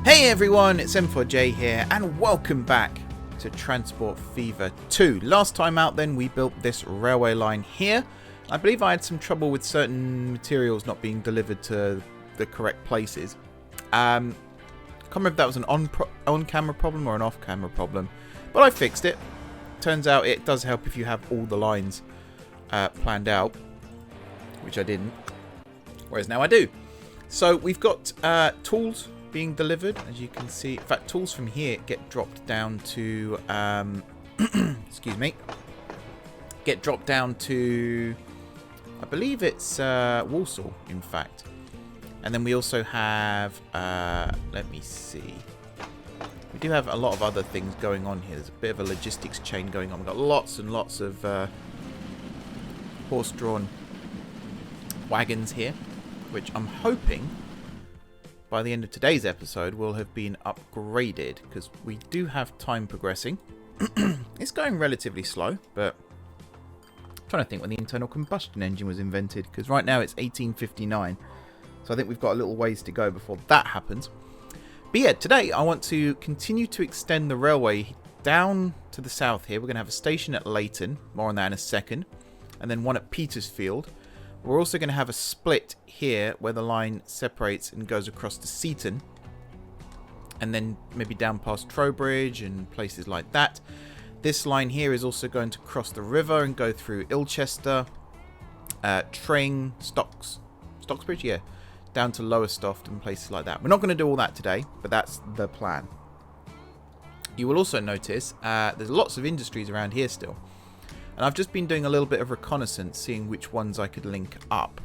Hey everyone, it's M4J here and welcome back to Transport Fever 2. Last time out then we built this railway line here. I believe I had some trouble with certain materials not being delivered to the correct places. I can't remember if that was an on-camera problem or an off-camera problem, but I fixed it. Turns out it does help if you have all the lines planned out, which I didn't, whereas now I do. So we've got tools being delivered, as you can see. In fact, tools from here get dropped down to excuse me, get dropped down to, I believe it's Walsall, in fact. And then we also have let me see, we do have a lot of other things going on here. There's a bit of a logistics chain going on. We've got lots and lots of horse-drawn wagons here, which I'm hoping by the end of today's episode will have been upgraded, because we do have time progressing. It's going relatively slow, but I'm trying to think when the internal combustion engine was invented, because right now it's 1859, so I think we've got a little ways to go before that happens. But yeah, today I want to continue to extend the railway down to the south here. We're going to have a station at Leighton, more on that in a second, and then one at Petersfield. We're also going to have a split here where the line separates and goes across to Seaton, and then maybe down past Trowbridge and places like that. This line here is also going to cross the river and go through Ilchester, Tring, Stocksbridge, yeah, down to Lowestoft and places like that. We're not going to do all that today, but that's the plan. You will also notice there's lots of industries around here still. And I've just been doing a little bit of reconnaissance, seeing which ones I could link up.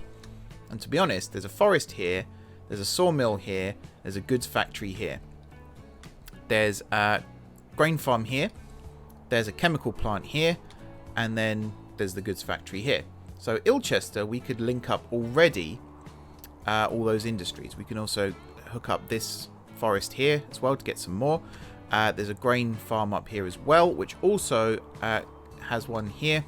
And to be honest, there's a forest here, there's a sawmill here, there's a goods factory here. There's a grain farm here, there's a chemical plant here, and then there's the goods factory here. So Ilchester, we could link up already all those industries. We can also hook up this forest here as well to get some more. There's a grain farm up here as well, which also has one here.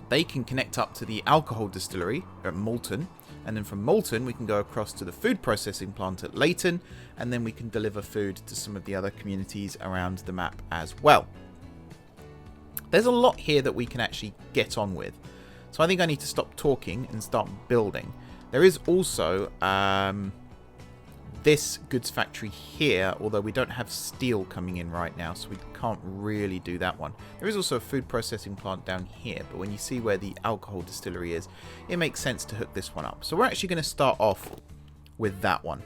They can connect up to the alcohol distillery at Moulton, and then from Moulton we can go across to the food processing plant at Leighton, and then we can deliver food to some of the other communities around the map as well. There's a lot here that we can actually get on with, so I think I need to stop talking and start building. There is also this goods factory here, although we don't have steel coming in right now, so we can't really do that one. There is also a food processing plant down here, but when you see where the alcohol distillery is, it makes sense to hook this one up. So we're actually going to start off with that one.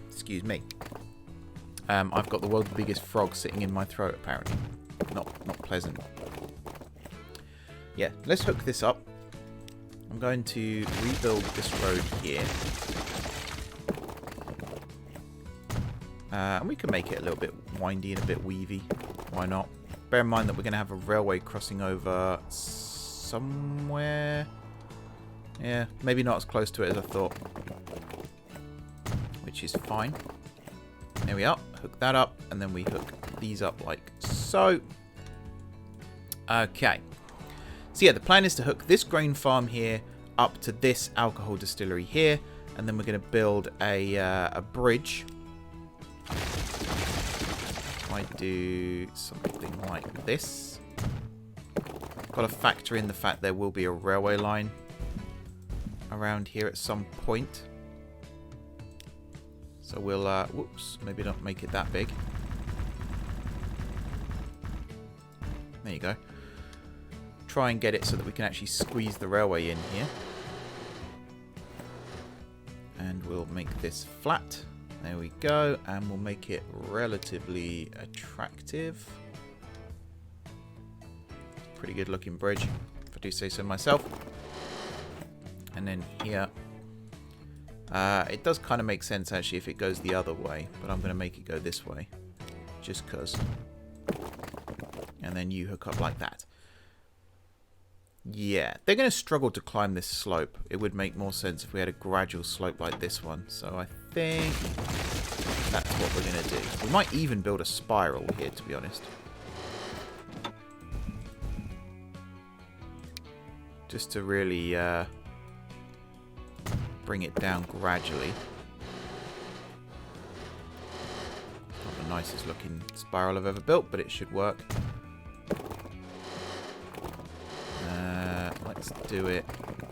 Excuse me. I've got the world's biggest frog sitting in my throat, apparently. Not pleasant. Yeah, let's hook this up. I'm going to rebuild this road here. And we can make it a little bit windy and a bit weavy. Why not? Bear in mind that we're going to have a railway crossing over somewhere. Yeah, maybe not as close to it as I thought. Which is fine. There we are. Hook that up. And then we hook these up like so. Okay. So yeah, the plan is to hook this grain farm here up to this alcohol distillery here. And then we're going to build a bridge. Might do something like this. Got to factor in the fact there will be a railway line around here at some point. So we'll, whoops, maybe not make it that big. There you go. Try and get it so that we can actually squeeze the railway in here. And we'll make this flat. There we go, and we'll make it relatively attractive. Pretty good looking bridge, if I do say so myself. And then here, it does kind of make sense actually if it goes the other way, but I'm going to make it go this way, just because. And then you hook up like that. Yeah, they're going to struggle to climb this slope. It would make more sense if we had a gradual slope like this one. So I think that's what we're going to do. We might even build a spiral here, to be honest. Just to really bring it down gradually. nicest looking spiral I've ever built, but it should work. Let's do it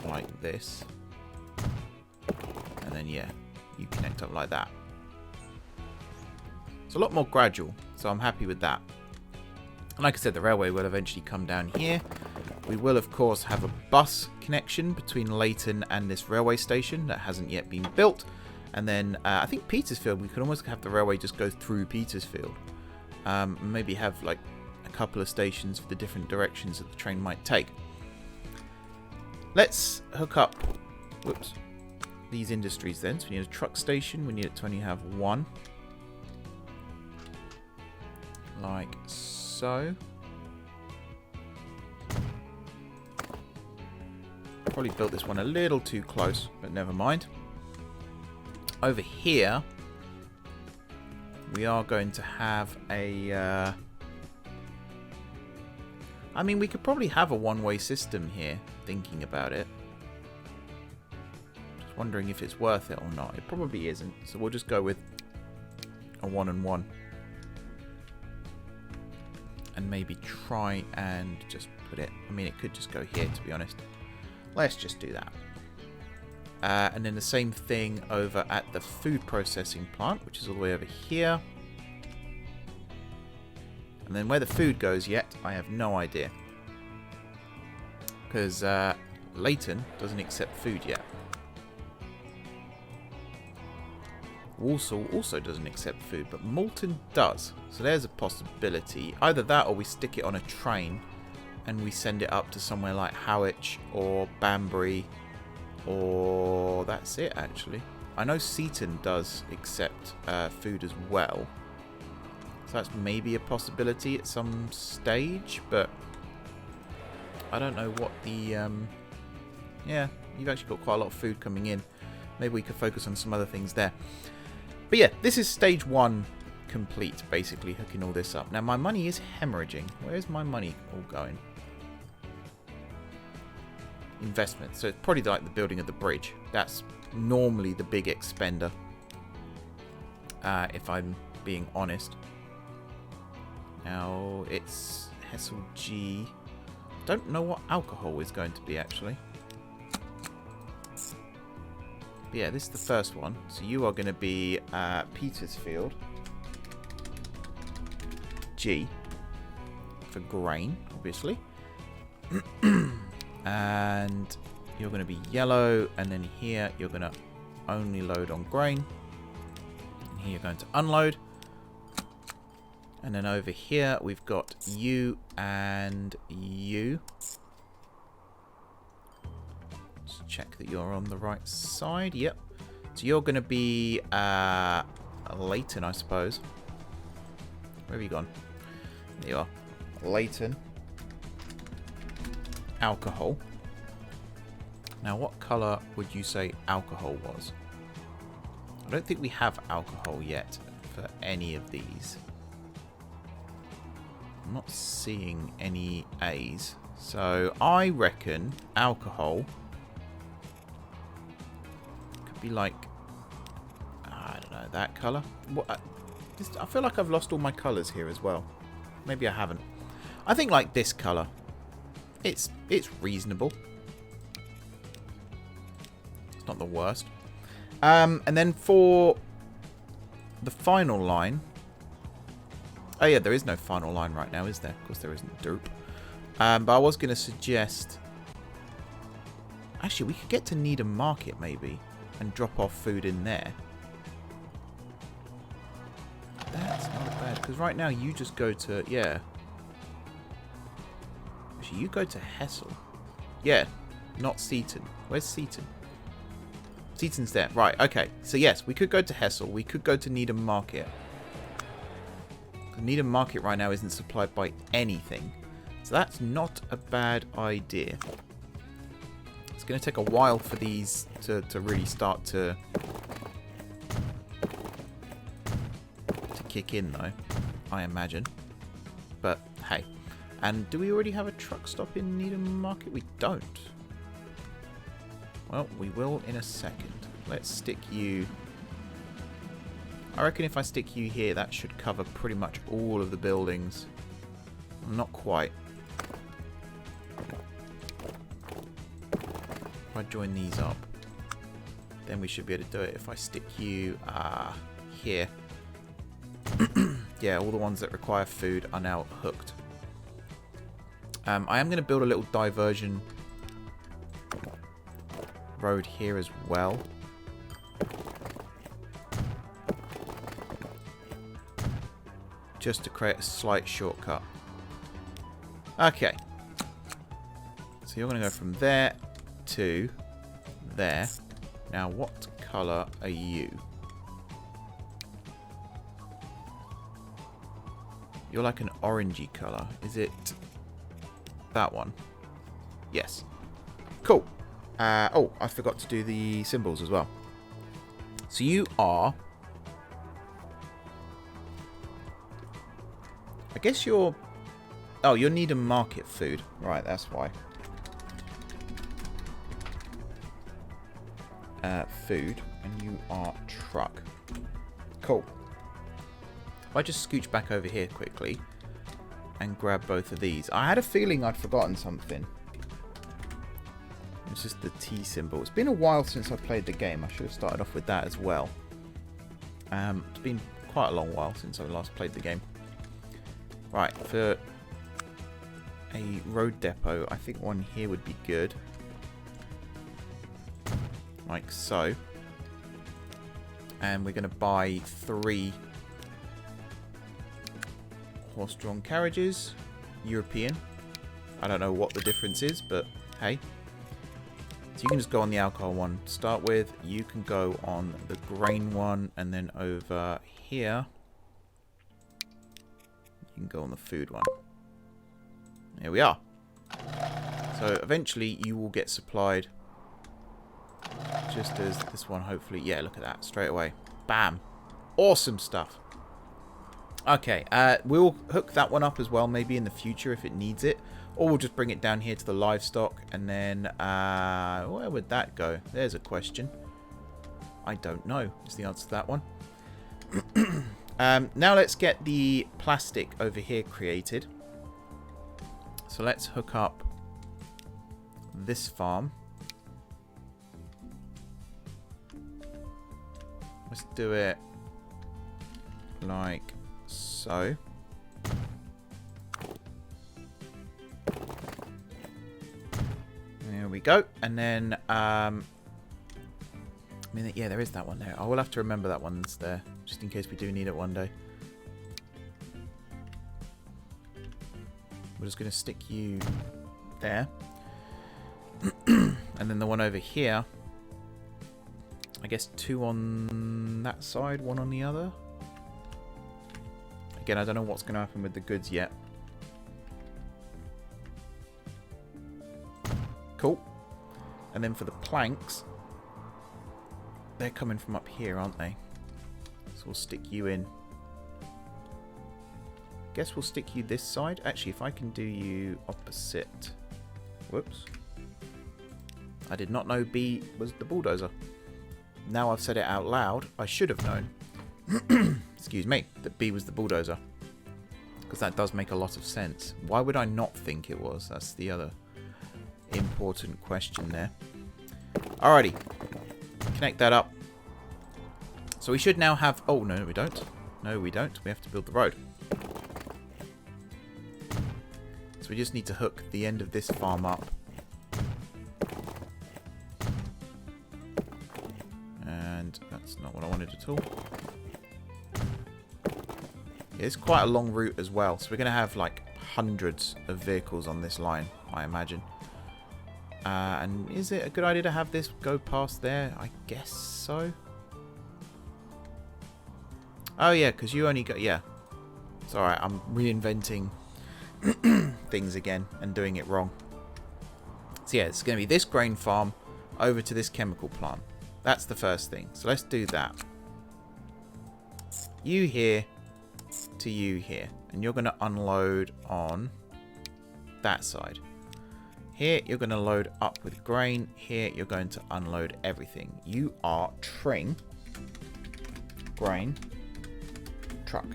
like this. And then, yeah, you connect up like that. It's a lot more gradual, so I'm happy with that. And like I said, the railway will eventually come down here. We will, of course, have a bus connection between Leighton and this railway station that hasn't yet been built. And then I think Petersfield, we could almost have the railway just go through Petersfield. Maybe have like a couple of stations for the different directions that the train might take. Let's hook up, whoops, these industries then. So we need a truck station. We need it to only have one. Like so. Probably built this one a little too close, but never mind. Over here, we are going to have a... I mean, we could probably have a one-way system here, thinking about it. Just wondering if it's worth it or not. It probably isn't, so we'll just go with a 1-and-1. And maybe try and just put it... I mean, it could just go here, to be honest. Let's just do that. And then the same thing over at the food processing plant, which is all the way over here. And then where the food goes yet, I have no idea. Because Leighton doesn't accept food yet. Walsall also doesn't accept food, but Moulton does. So there's a possibility. Either that or we stick it on a train and we send it up to somewhere like Harwich or Banbury. Or that's it, actually. I know Seaton does accept food as well. So that's maybe a possibility at some stage, but I don't know what the... yeah, you've actually got quite a lot of food coming in. Maybe we could focus on some other things there. But yeah, this is stage 1 complete, basically, hooking all this up. Now, my money is hemorrhaging. Where's my money all going? Investment. So it's probably like the building of the bridge. That's normally the big expender. If I'm being honest. Now, it's Hessel G. Don't know what alcohol is going to be, actually. But yeah, this is the first one. So you are going to be Petersfield. G. For grain, obviously. And you're going to be yellow. And then here, you're going to only load on grain. And here, you're going to unload. And then over here, we've got you and you. Just check that you're on the right side. Yep. So you're going to be Leighton, I suppose. Where have you gone? There you are. Leighton. Alcohol. Now, what colour would you say alcohol was? I don't think we have alcohol yet for any of these. I'm not seeing any A's. So I reckon alcohol could be like, I don't know, that colour. What? I feel like I've lost all my colours here as well. Maybe I haven't. I think like this colour. It's reasonable. It's not the worst. And then for the final line. Oh yeah, there is no final line right now, is there? Of course there isn't. Derp. But I was going to suggest... Actually, we could get to Needham Market, maybe. And drop off food in there. That's not bad. Because right now, you just go to... Yeah. Actually, you go to Hessel. Yeah. Not Seaton. Where's Seaton? Seaton's there. Right, okay. So yes, we could go to Hessel. We could go to Needham Market. Needham Market right now isn't supplied by anything. So that's not a bad idea. It's going to take a while for these to really start to kick in, though, I imagine. But, hey. And do we already have a truck stop in Needham Market? We don't. Well, we will in a second. Let's stick you I reckon if I stick you here, that should cover pretty much all of the buildings. Not quite. If I join these up, then we should be able to do it. If I stick you here. Yeah, all the ones that require food are now hooked. I am going to build a little diversion road here as well. Just to create a slight shortcut. Okay. So you're going to go from there to there. Now, what colour are you? You're like an orangey colour. Is it that one? Yes. Cool. Oh, I forgot to do the symbols as well. So you are... I guess you're... Oh, you'll need a market food. Right, that's why. Food. And you are truck. Cool. If I just scooch back over here quickly and grab both of these. I had a feeling I'd forgotten something. It's just the T symbol. It's been a while since I played the game. I should have started off with that as well. It's been quite a long while since I last played the game. Right, for a road depot, I think one here would be good. Like so. And we're going to buy 3 horse-drawn carriages. European. I don't know what the difference is, but hey. So you can just go on the alcohol one to start with. You can go on the grain one, and then over here you can go on the food one. Here we are. So eventually you will get supplied just as this one, hopefully. Yeah, look at that. Straight away. Bam. Awesome stuff. Okay, we'll hook that one up as well, maybe in the future if it needs it. Or we'll just bring it down here to the livestock. And then, where would that go? There's a question. I don't know is the answer to that one. Now let's get the plastic over here created. So let's hook up this farm. Let's do it like so. There we go. And then, I mean, yeah, there is that one there. I will have to remember that one's there, just in case we do need it one day. We're just going to stick you there. And then the one over here, I guess 2 on that side, 1 on the other. Again, I don't know what's going to happen with the goods yet. Cool. And then for the planks, they're coming from up here, aren't they? So we'll stick you in. Guess we'll stick you this side. Actually, if I can do you opposite. Whoops. I did not know B was the bulldozer. Now I've said it out loud, I should have known. Excuse me, that B was the bulldozer. Because that does make a lot of sense. Why would I not think it was? That's the other important question there. Alrighty. Connect that up. So we should now have... Oh, no, we don't. No, we don't. We have to build the road. So we just need to hook the end of this farm up. And that's not what I wanted at all. It's quite a long route as well. So we're going to have like hundreds of vehicles on this line, I imagine. And is it a good idea to have this go past there? I guess so. Oh yeah, because you only got... Yeah. It's alright, I'm reinventing things again and doing it wrong. So yeah, it's going to be this grain farm over to this chemical plant. That's the first thing. So let's do that. You here to you here. And you're going to unload on that side. Here, you're going to load up with grain. Here, you're going to unload everything. You are train, grain, truck.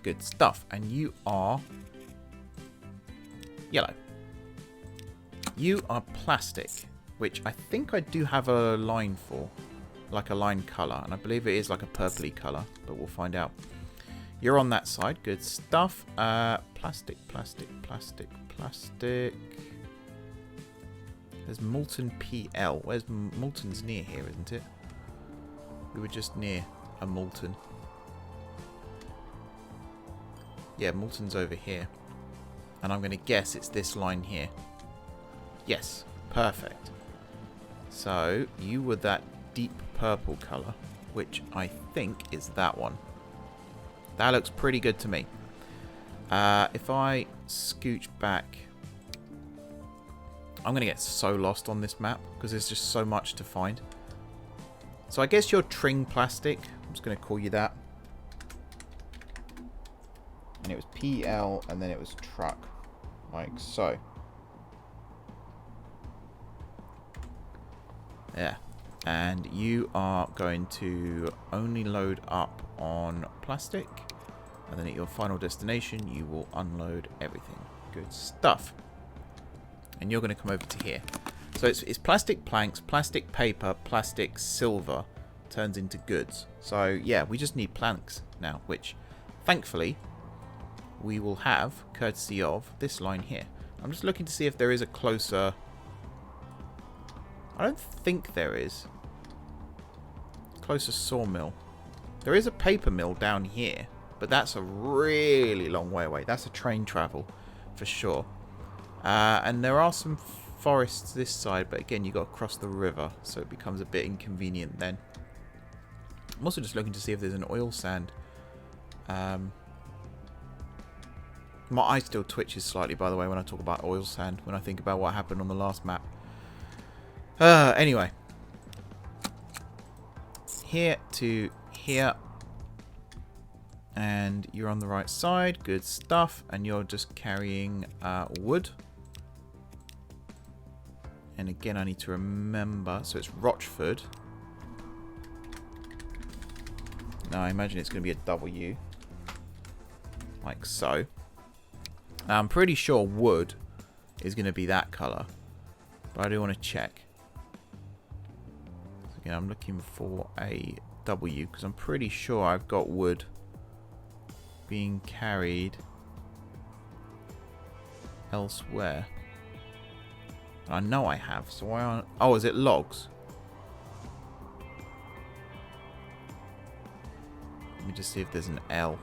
Good stuff. And you are yellow. You are plastic, which I think I do have a line for, like a line colour, and I believe it is like a purpley colour, but we'll find out. You're on that side. Good stuff. Plastic. There's Molten PL. Where's Molten's near here, isn't it? We were just near a Molten. Yeah, Molten's over here. And I'm going to guess it's this line here. Yes, perfect. So, you were that deep purple colour, which I think is that one. That looks pretty good to me. If I scooch back... I'm going to get so lost on this map because there's just so much to find. So I guess you're Tring Plastic. I'm just going to call you that. And it was PL and then it was truck. Like so. Yeah. And you are going to only load up on plastic. And then at your final destination, you will unload everything. Good stuff. And you're going to come over to here. So it's plastic planks, plastic paper, plastic silver turns into goods. So yeah, we just need planks now, which thankfully we will have courtesy of this line here. I'm just looking to see if there is a closer... I don't think there is. Closer sawmill. There is a paper mill down here, but that's a really long way away. That's a train travel for sure. And there are some forests this side, but again, you've got to cross the river, so it becomes a bit inconvenient then. I'm also just looking to see if there's an oil sand. My eye still twitches slightly, by the way, when I talk about oil sand, when I think about what happened on the last map. Anyway. Here to here. And you're on the right side. Good stuff. And you're just carrying wood. And again, I need to remember. So it's Rochford. Now, I imagine it's going to be a W. Like so. Now, I'm pretty sure wood is going to be that colour. But I do want to check. So again, I'm looking for a W. Because I'm pretty sure I've got wood being carried elsewhere. I know I have, so why aren't... Oh, is it logs? Let me just see if there's an L.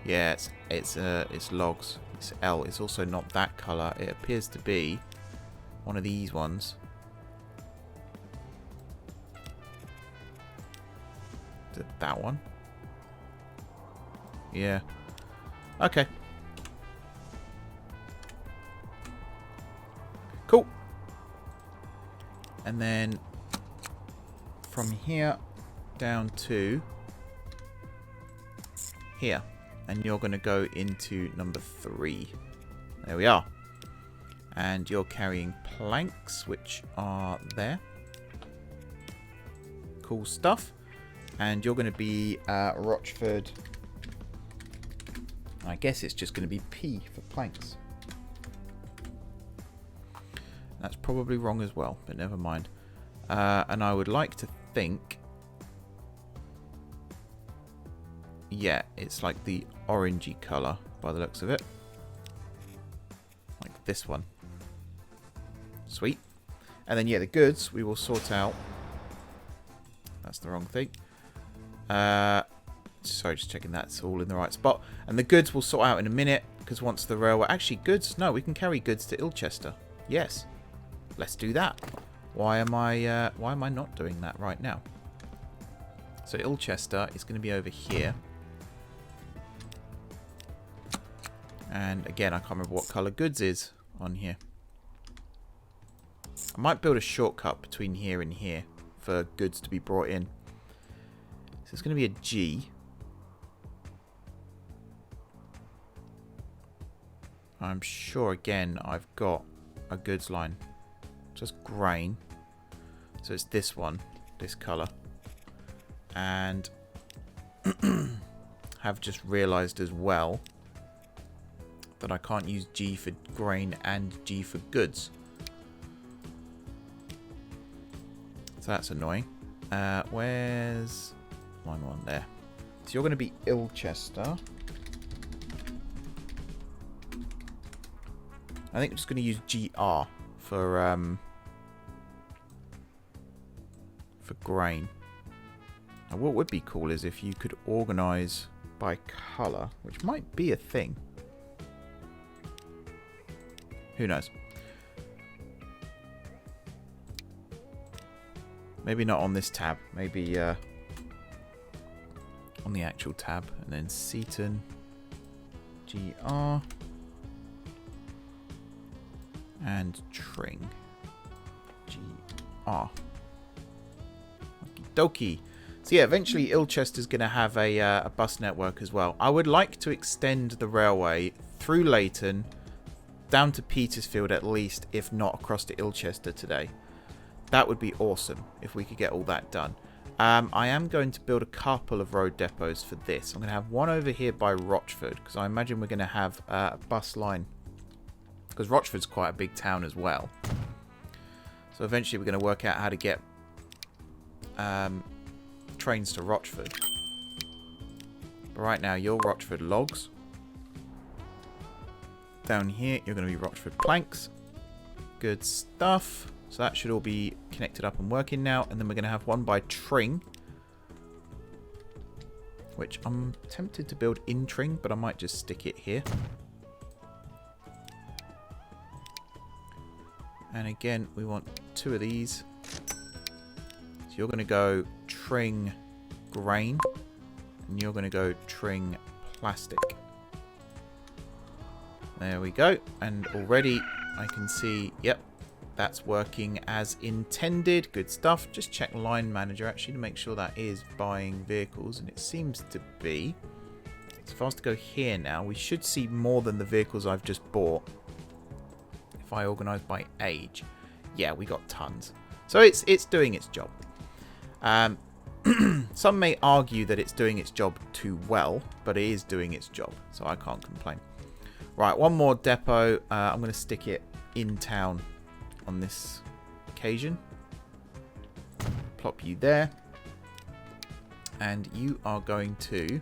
Yeah, it's logs. It's L. It's also not that colour. It appears to be one of these ones. Is it that one? Yeah. Okay. Cool. And then from here down to here. And you're going to go into number 3. There we are. And you're carrying planks, which are there. Cool stuff. And you're going to be Rochford. I guess it's just going to be P for planks. That's probably wrong as well, but never mind. And I would like to think... Yeah, it's like the orangey colour by the looks of it. Like this one. Sweet. And then, yeah, the goods we will sort out. That's the wrong thing. Sorry, just checking that's all in the right spot. And the goods we'll sort out in a minute, because once the railway... Actually, goods... No, we can carry goods to Ilchester. Yes. Let's do that. Why am I not doing that right now? So Ilchester is going to be over here. And again, I can't remember what colour goods is on here. I might build a shortcut between here and here for goods to be brought in. So it's going to be a G. I'm sure, again, I've got a goods line. Just grain. So it's this one, this colour. And have just realised as well that I can't use G for grain and G for goods. So that's annoying. Where's line 1 there? So you're going to be Ilchester. I think I'm just going to use GR for grain. Now, what would be cool is if you could organise by colour, which might be a thing. Who knows? Maybe not on this tab. Maybe on the actual tab. And then Seaton, GR, and Tring, GR. Okie dokie. So yeah, eventually Ilchester's going to have a bus network as well. I would like to extend the railway through Leighton down to Petersfield at least, if not across to Ilchester today. That would be awesome if we could get all that done. I am going to build a couple of road depots for this. I'm going to have one over here by Rochford, because I imagine we're going to have a bus line, because Rochford's quite a big town as well. So eventually we're going to work out how to get trains to Rochford. But right now you're Rochford logs. Down here you're going to be Rochford planks. Good stuff. So that should all be connected up and working now. And then we're going to have one by Tring, which I'm tempted to build in Tring, but I might just stick it here. And again, we want 2 of these. So you're going to go Tring grain, and you're going to go Tring plastic. There we go. And already I can see, yep, that's working as intended. Good stuff. Just check line manager actually to make sure that is buying vehicles, and it seems to be. So if I was to go here now, we should see more than the vehicles I've just bought. If I organise by age, yeah, we got tons. So it's doing its job. Some may argue that it's doing its job too well, but it is doing its job, so I can't complain. Right, one more depot. I'm going to stick it in town on this occasion. Plop you there. And you are going to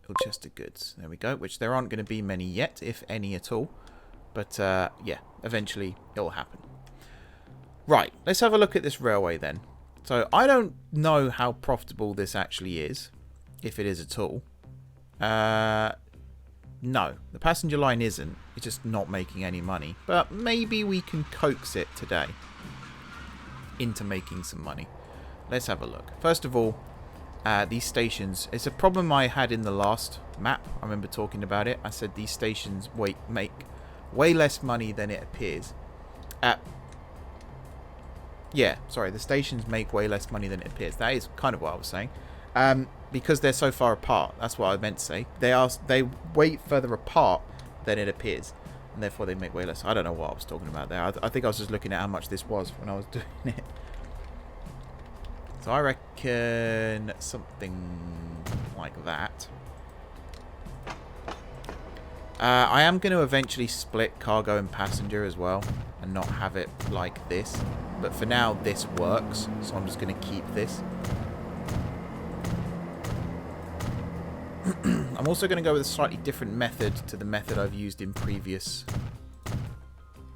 Ilchester goods. There we go. Which there aren't going to be many yet, if any at all. But yeah, eventually it'll happen. Right, let's have a look at this railway then. So I don't know how profitable this actually is, if it is at all. No, the passenger line isn't. It's just not making any money. But maybe we can coax it today into making some money. Let's have a look. First of all, these stations. It's a problem I had in the last map. I remember talking about it. I said these stations make way less money than it appears. Yeah, sorry, the stations make way less money than it appears. That is kind of what I was saying. Because they're so far apart. That's what I meant to say. They way further apart than it appears, and therefore they make way less. I don't know what I was talking about there. I think I was just looking at how much this was when I was doing it. So I reckon something like that. I am going to eventually split cargo and passenger as well, and not have it like this. But for now, this works, so I'm just going to keep this. I'm also going to go with a slightly different method to the method I've used in previous,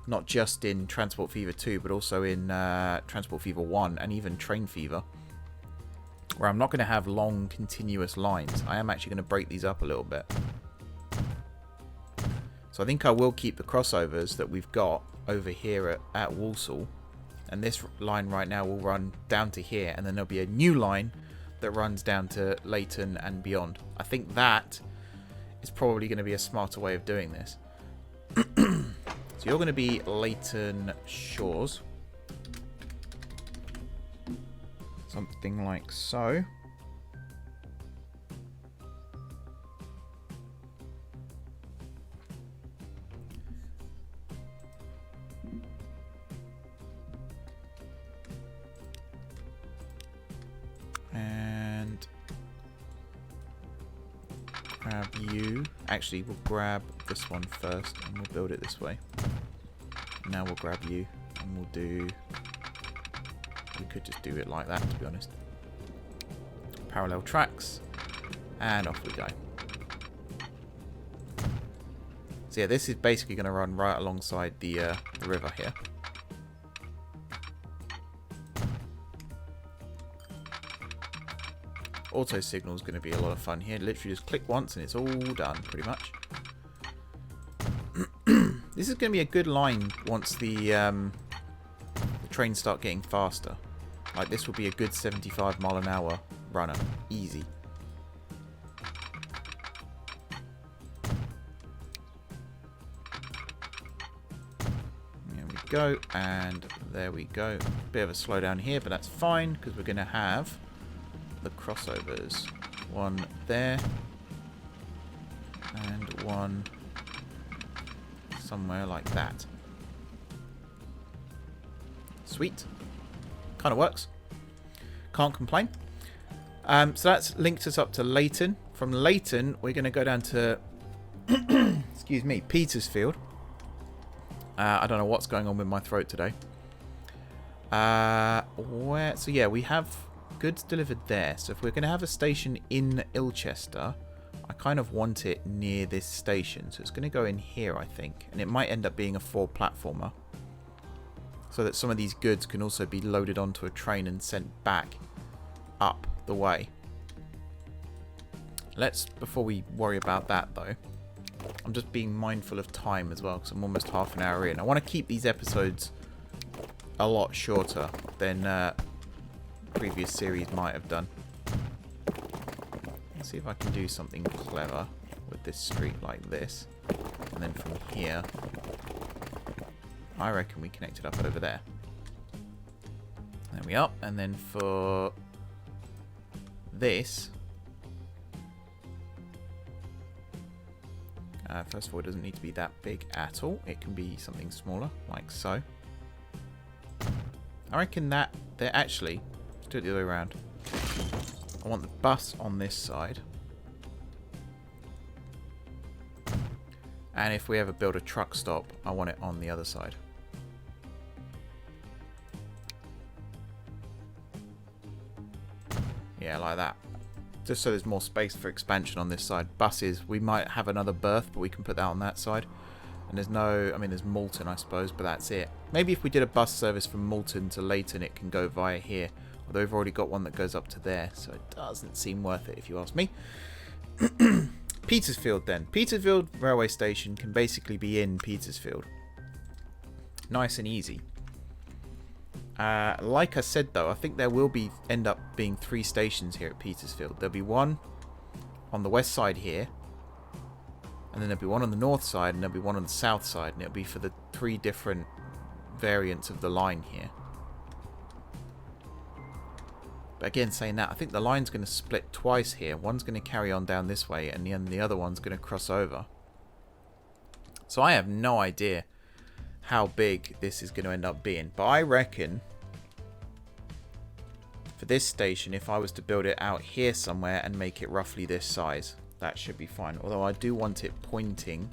not just in Transport Fever 2, but also in Transport Fever 1 and even Train Fever, where I'm not going to have long continuous lines. I am actually going to break these up a little bit. So I think I will keep the crossovers that we've got over here at Walsall, and this line right now will run down to here, and then there'll be a new line that runs down to Leighton and beyond. I think that is probably going to be a smarter way of doing this. So you're going to be Leighton Shores. Something like so. grab you. Actually, we'll grab this one first and we'll build it this way. Now we'll grab you and we'll do... We could just do it like that, to be honest. Parallel tracks. And off we go. So yeah, this is basically going to run right alongside the river here. Auto signal is going to be a lot of fun here. Literally just click once and it's all done, pretty much. This is going to be a good line once the trains start getting faster. Like, this will be a good 75 mile an hour runner. Easy. There we go, and there we go. Bit of a slowdown here, but that's fine, because we're going to have the crossovers. One there, and one somewhere like that. Sweet. Kind of works. Can't complain. So that's linked us up to Leighton. From Leighton, we're going to go down to excuse me, Petersfield. I don't know what's going on with my throat today. So yeah, we have goods delivered there. So if we're going to have a station in Ilchester, I kind of want it near this station. So it's going to go in here, I think. And it might end up being a 4-platformer. So that some of these goods can also be loaded onto a train and sent back up the way. Before we worry about that though, I'm just being mindful of time as well, because I'm almost half an hour in. I want to keep these episodes a lot shorter than previous series might have done. Let's see if I can do something clever with this street like this. And then from here, I reckon we connect it up over there. There we are. And then for this, first of all, it doesn't need to be that big at all. It can be something smaller, like so. I reckon that they're actually, let's do it the other way around. I want the bus on this side. And if we ever build a truck stop, I want it on the other side. Yeah, like that. Just so there's more space for expansion on this side. Buses, we might have another berth, but we can put that on that side. And there's no, I mean, there's Moulton, I suppose, but that's it. Maybe if we did a bus service from Moulton to Leighton, it can go via here. Although we've already got one that goes up to there, so it doesn't seem worth it if you ask me. Petersfield then. Petersfield railway station can basically be in Petersfield. Nice and easy. Like I said though, I think there will end up being 3 stations here at Petersfield. There'll be one on the west side here, and then there'll be one on the north side, and there'll be one on the south side, and it'll be for the 3 different variants of the line here. But again, saying that, I think the line's going to split twice here. One's going to carry on down this way, and then the other one's going to cross over. So I have no idea how big this is going to end up being. But I reckon for this station, if I was to build it out here somewhere and make it roughly this size, that should be fine. Although I do want it pointing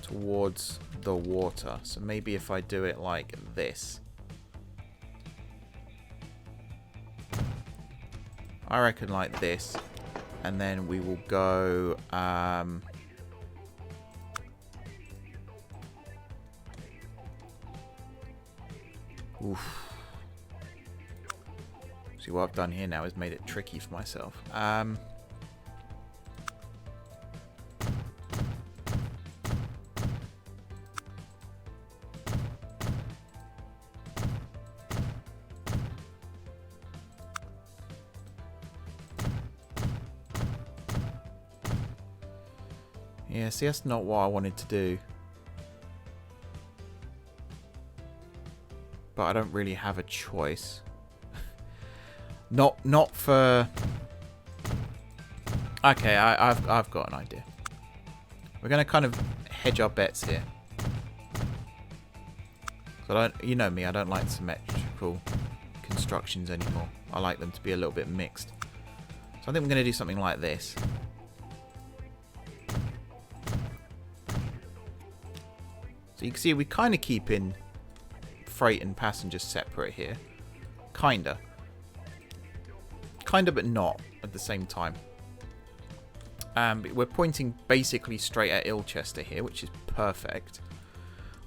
towards the water. So maybe if I do it like this. I reckon like this. And then we will go... oof. See, what I've done here now is made it tricky for myself. Yeah, see, that's not what I wanted to do. But I don't really have a choice. Not for... Okay, I've got an idea. We're going to kind of hedge our bets here. So you know me, I don't like symmetrical constructions anymore. I like them to be a little bit mixed. So I think we're going to do something like this. So you can see we're kind of keeping freight and passengers separate here. Kinda. Kinda, but not at the same time. But we're pointing basically straight at Ilchester here, which is perfect.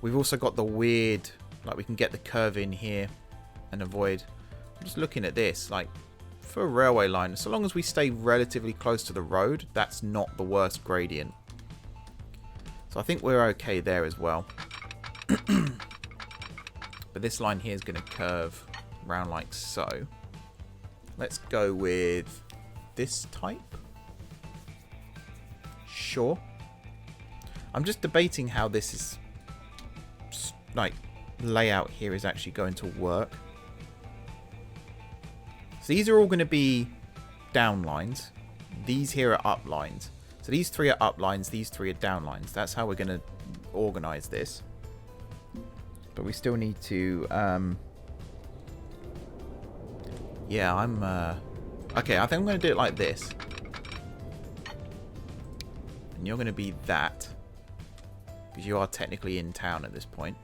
We've also got the weird, like we can get the curve in here and avoid. I'm just looking at this, like for a railway line, so long as we stay relatively close to the road, that's not the worst gradient. So I think we're okay there as well. But this line here is going to curve round like so. Let's go with this type. Sure. I'm just debating how this is, like, layout here is actually going to work. So these are all going to be down lines. These here are up lines. So these three are up lines, these three are down lines. That's how we're going to organize this. But we still need to, yeah, okay, I think I'm going to do it like this. And you're going to be that. Because you are technically in town at this point.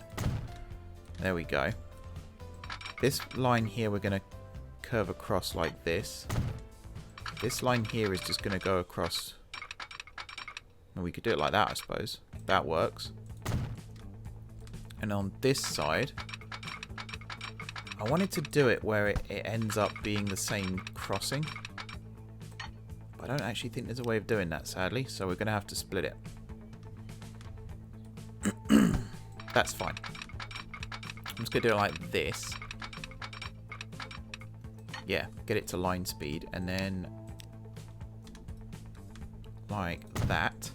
There we go. This line here we're going to curve across like this. This line here is just going to go across. And we could do it like that, I suppose. That works. And on this side, I wanted to do it where it ends up being the same crossing. But I don't actually think there's a way of doing that, sadly. So we're going to have to split it. That's fine. I'm just going to do it like this. Yeah, get it to line speed. And then like that.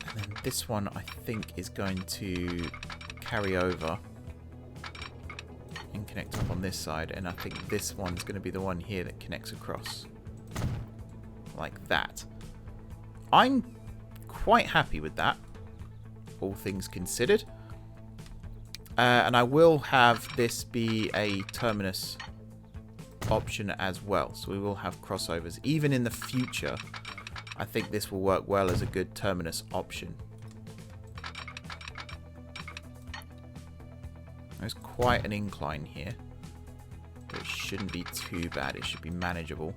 And then this one, I think, is going to carry over and connect up on this side. And I think this one's going to be the one here that connects across. Like that. I'm quite happy with that, all things considered. And I will have this be a terminus option as well. So we will have crossovers. Even in the future, I think this will work well as a good terminus option. There's quite an incline here. But it shouldn't be too bad. It should be manageable.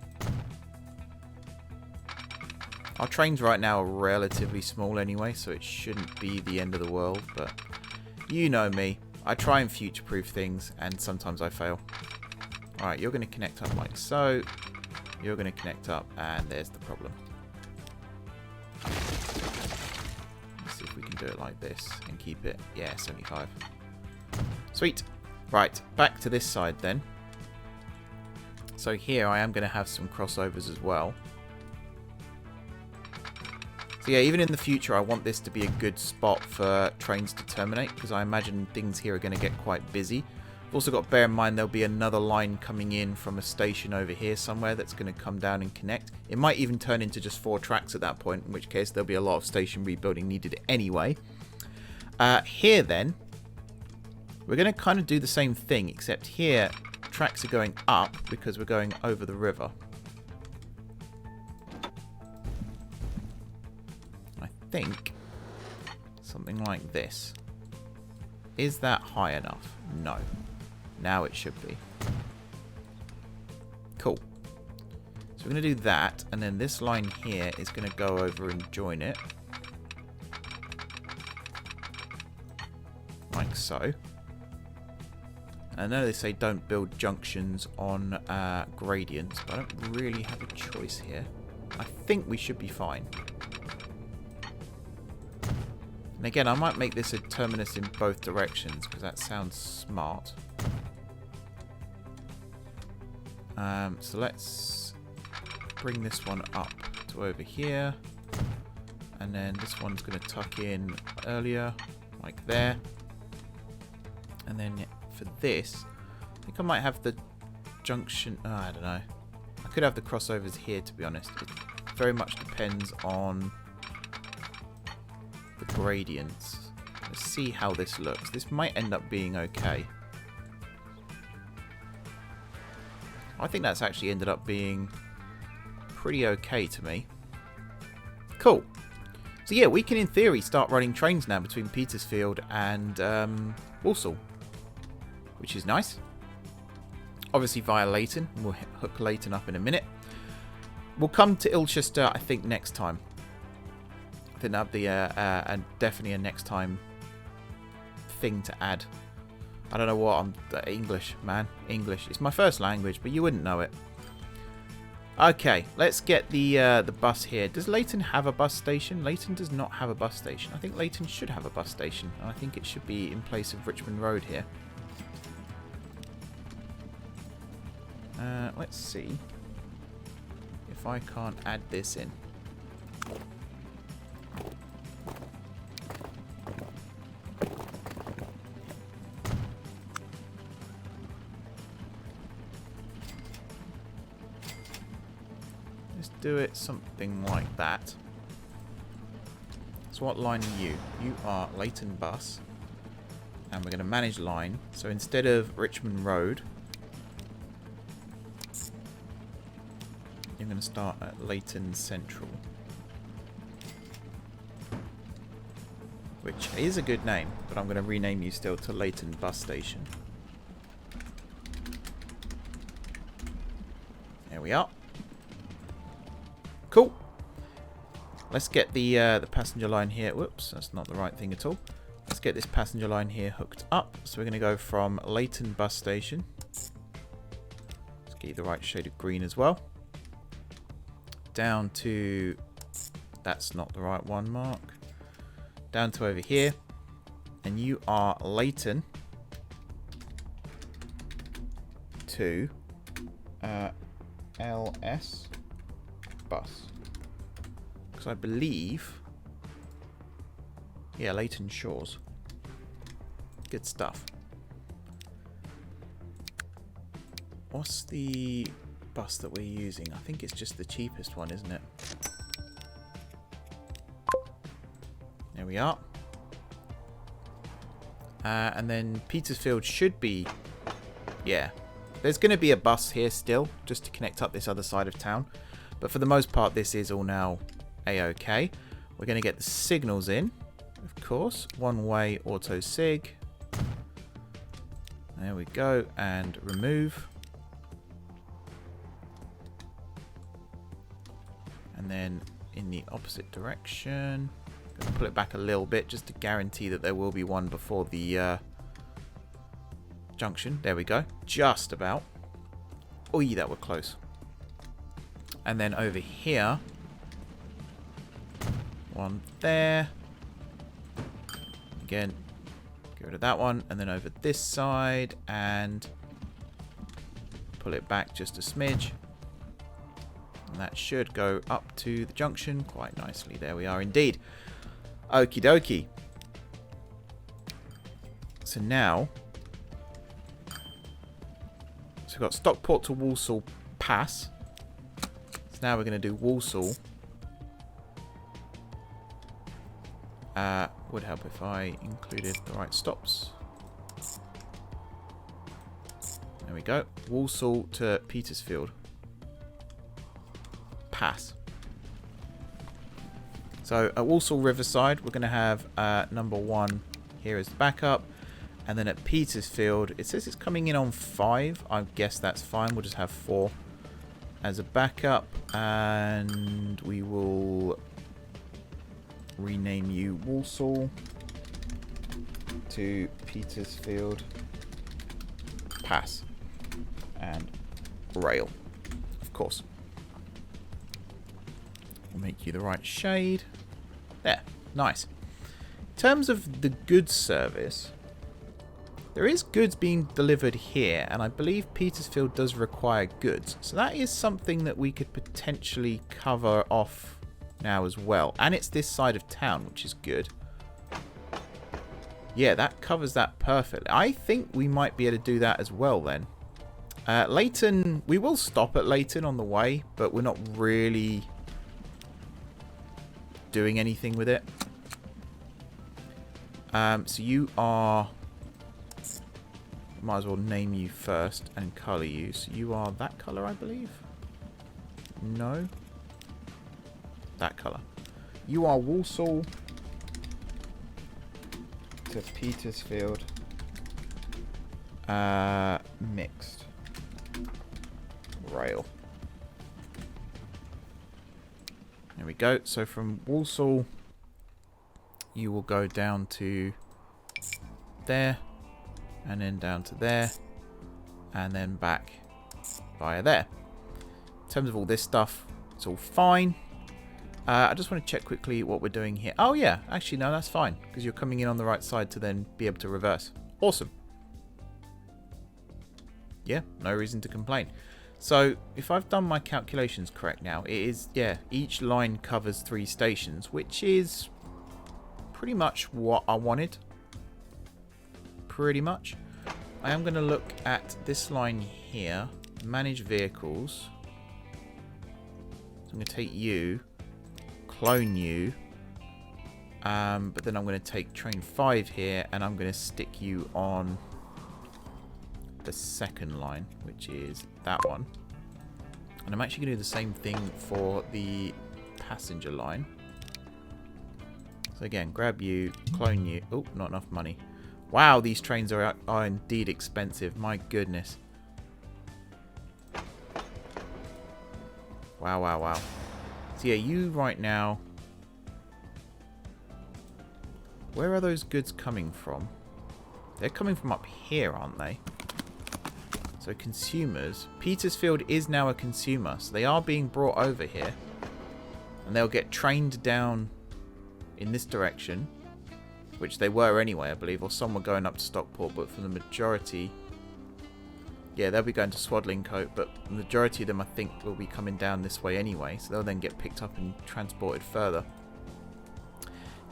Our trains right now are relatively small anyway, so it shouldn't be the end of the world. But you know me. I try and future-proof things, and sometimes I fail. Alright, you're going to connect up like so. You're going to connect up, and there's the problem. Let's see if we can do it like this and keep it. Yeah, 75. Sweet. Right, back to this side then. So here I am going to have some crossovers as well. So yeah, even in the future, I want this to be a good spot for trains to terminate, because I imagine things here are going to get quite busy. I've also got to bear in mind there'll be another line coming in from a station over here somewhere that's going to come down and connect. It might even turn into just 4 tracks at that point, in which case there'll be a lot of station rebuilding needed anyway. Here then, we're going to kind of do the same thing, except here tracks are going up because we're going over the river. Think something like this. Is that high enough? No. Now it should be. Cool. So we're going to do that, and then this line here is going to go over and join it. Like so. I know they say don't build junctions on gradients, but I don't really have a choice here. I think we should be fine. And again, I might make this a terminus in both directions, because that sounds smart. So let's bring this one up to over here. And then this one's going to tuck in earlier, like there. And then for this, I think I might have the junction... Oh, I don't know. I could have the crossovers here, to be honest. It very much depends on the gradients. Let's see how this looks. This might end up being okay. I think that's actually ended up being pretty okay to me. Cool. So yeah, we can in theory start running trains now between Petersfield and Walsall, which is nice. Obviously via Leighton. We'll hook Leighton up in a minute. We'll come to Ilchester, I think, next time. I think that'll be definitely a next time thing to add. I don't know what I'm... English, man. English. It's my first language, but you wouldn't know it. Okay, let's get the bus here. Does Leighton have a bus station? Leighton does not have a bus station. I think Leighton should have a bus station. And I think it should be in place of Richmond Road here. Let's see if I can't add this in. Let's do it something like that. So what line are you? You are Leighton Bus. And we're going to manage line. So instead of Richmond Road, you're going to start at Leighton Central. Which is a good name, but I'm going to rename you still to Leighton Bus Station. There we are. Cool. Let's get the passenger line here. Whoops, that's not the right thing at all. Let's get this passenger line here hooked up. So we're going to go from Leighton Bus Station. Let's get you the right shade of green as well. Down to... That's not the right one, Mark. Down to over here. And you are Leighton to LS Bus. Because I believe... Yeah, Leighton Shores. Good stuff. What's the bus that we're using? I think it's just the cheapest one, isn't it? There we are. And then Petersfield should be... Yeah. There's going to be a bus here still, just to connect up this other side of town. But for the most part, this is all now A-OK. We're going to get the signals in, of course. One-way auto sig. There we go. And remove. And then in the opposite direction... Pull it back a little bit just to guarantee that there will be one before the junction. There we go. Just about. Oh, that were close. And then over here. One there. Again, get rid of that one. And then over this side. And pull it back just a smidge. And that should go up to the junction quite nicely. There we are indeed. Okie dokie. So now, we've got Stockport to Walsall Pass. So now we're going to do Walsall. Would help if I included the right stops. There we go. Walsall to Petersfield Pass. So at Walsall Riverside, we're going to have number 1 here as the backup. And then at Petersfield, it says it's coming in on 5. I guess that's fine. We'll just have 4 as a backup. And we will rename you Walsall to Petersfield Pass. And rail, of course. We'll make you the right shade. There, nice. In terms of the goods service, there is goods being delivered here, and I believe Petersfield does require goods. So that is something that we could potentially cover off now as well. And it's this side of town, which is good. Yeah, that covers that perfectly. I think we might be able to do that as well then. Leighton, we will stop at Leighton on the way, but we're not really doing anything with it. So you are... Might as well name you first and colour you. So you are that colour, I believe? No? That colour. You are Walsall to Petersfield. Mixed rail. There we go. So from Walsall, you will go down to there, and then down to there, and then back via there. In terms of all this stuff, it's all fine. I just want to check quickly what we're doing here. Oh yeah, actually no, that's fine, because you're coming in on the right side to then be able to reverse. Awesome. Yeah, no reason to complain. So if I've done my calculations correct now, it is, yeah, each line covers 3 stations, which is pretty much what I wanted. Pretty much. I am going to look at this line here, manage vehicles. So I'm going to take you, clone you, but then I'm going to take train 5 here, and I'm going to stick you on the second line, which is that one. And I'm actually going to do the same thing for the passenger line. So again, grab you, clone you. Oh, not enough money. Wow, these trains are indeed expensive. My goodness. Wow, wow, wow. So yeah, you right now... Where are those goods coming from? They're coming from up here, aren't they? So consumers. Petersfield is now a consumer, so they are being brought over here. And they'll get trained down in this direction, which they were anyway, I believe, or some were going up to Stockport, but for the majority... Yeah, they'll be going to Swadlincote, but the majority of them, I think, will be coming down this way anyway, so they'll then get picked up and transported further.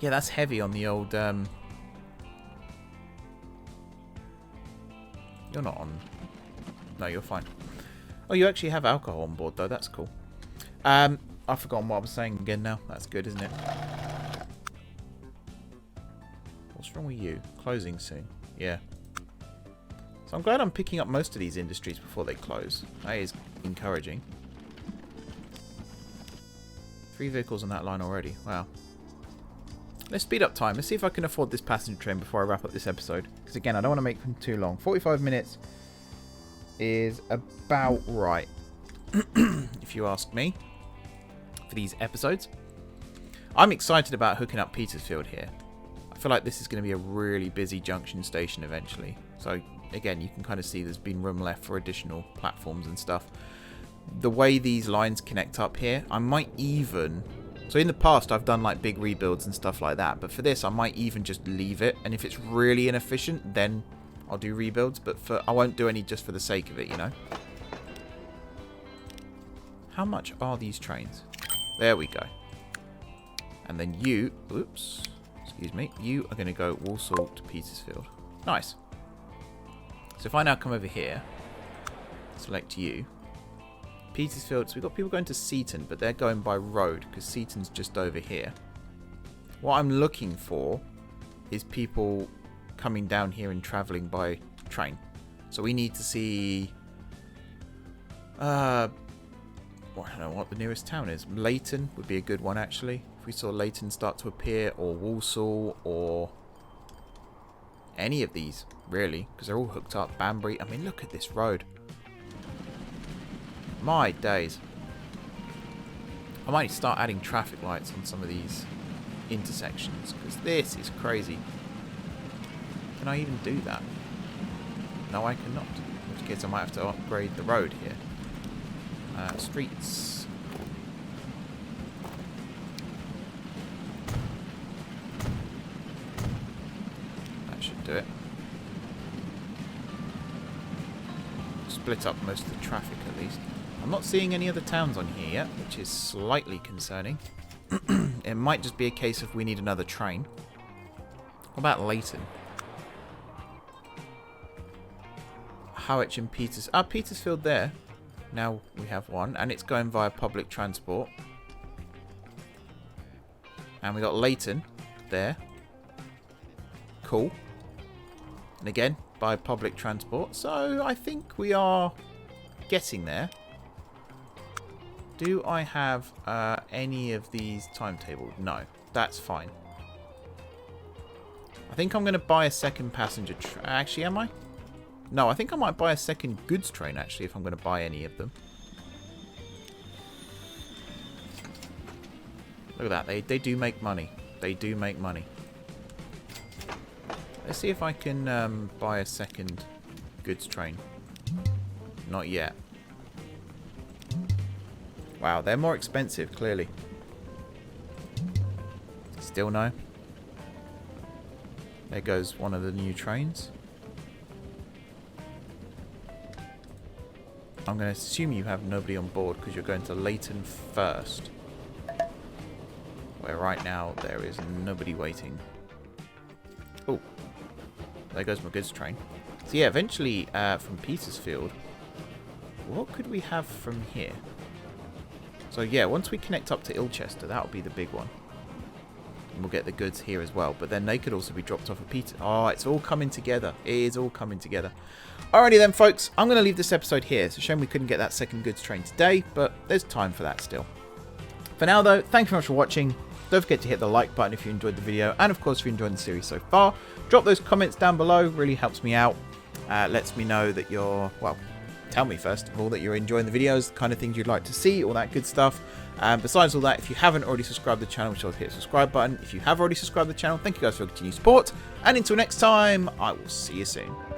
Yeah, that's heavy on the old... You're not on... No, you're fine. Oh, you actually have alcohol on board, though. That's cool. I've forgotten what I was saying again now. That's good, isn't it? What's wrong with you? Closing soon. Yeah. So I'm glad I'm picking up most of these industries before they close. That is encouraging. 3 vehicles on that line already. Wow. Let's speed up time. Let's see if I can afford this passenger train before I wrap up this episode. Because again, I don't want to make them too long. 45 minutes is about right, if you ask me, for these episodes. I'm excited about hooking up Petersfield here. I feel like this is going to be a really busy junction station eventually. So again, you can kind of see there's been room left for additional platforms and stuff. The way these lines connect up here, I might even... So in the past, I've done like big rebuilds and stuff like that. But for this, I might even just leave it. And if it's really inefficient, then I'll do rebuilds. But I won't do any just for the sake of it, you know. How much are these trains? There we go. And then you... Oops. Excuse me. You are going to go Walsall to Petersfield. Nice. So if I now come over here, select you. Petersfield, so we've got people going to Seaton, but they're going by road because Seaton's just over here. What I'm looking for is people coming down here and travelling by train. So we need to see... I don't know what the nearest town is. Leighton would be a good one, actually. If we saw Leighton start to appear, or Walsall, or any of these, really, because they're all hooked up. Banbury. I mean, look at this road. My days. I might start adding traffic lights on some of these intersections, because this is crazy. Can I even do that? No, I cannot. In which case I might have to upgrade the road here. Streets. That should do it. Split up most of the traffic at least. I'm not seeing any other towns on here yet, which is slightly concerning. It might just be a case of we need another train. What about Leighton? Harwich and Petersfield there. Now we have one, and it's going via public transport. And we got Leighton there. Cool. And again, by public transport. So I think we are getting there. Do I have any of these timetabled? No, that's fine. I think I'm going to buy a second passenger train. Actually, am I? No, I think I might buy a second goods train, actually, if I'm going to buy any of them. Look at that. They do make money. They do make money. Let's see if I can buy a second goods train. Not yet. Wow, they're more expensive, clearly. Still no. There goes one of the new trains. I'm going to assume you have nobody on board because you're going to Leighton first. Where right now there is nobody waiting. Oh, there goes my goods train. So yeah, eventually from Petersfield, what could we have from here? So yeah, once we connect up to Ilchester, that'll be the big one. And we'll get the goods here as well. But then they could also be dropped off at Peter. Oh, it's all coming together. It is all coming together. Alrighty then, folks. I'm going to leave this episode here. It's a shame we couldn't get that second goods train today, but there's time for that still. For now, though, thank you very much for watching. Don't forget to hit the like button if you enjoyed the video. And, of course, if you're enjoying the series so far, drop those comments down below. Really helps me out. Lets me know that you're, well, tell me first of all that you're enjoying the videos, the kind of things you'd like to see, all that good stuff. Besides all that, if you haven't already subscribed to the channel, be sure to hit the subscribe button. If you have already subscribed to the channel, thank you guys for your continued support. And until next time, I will see you soon.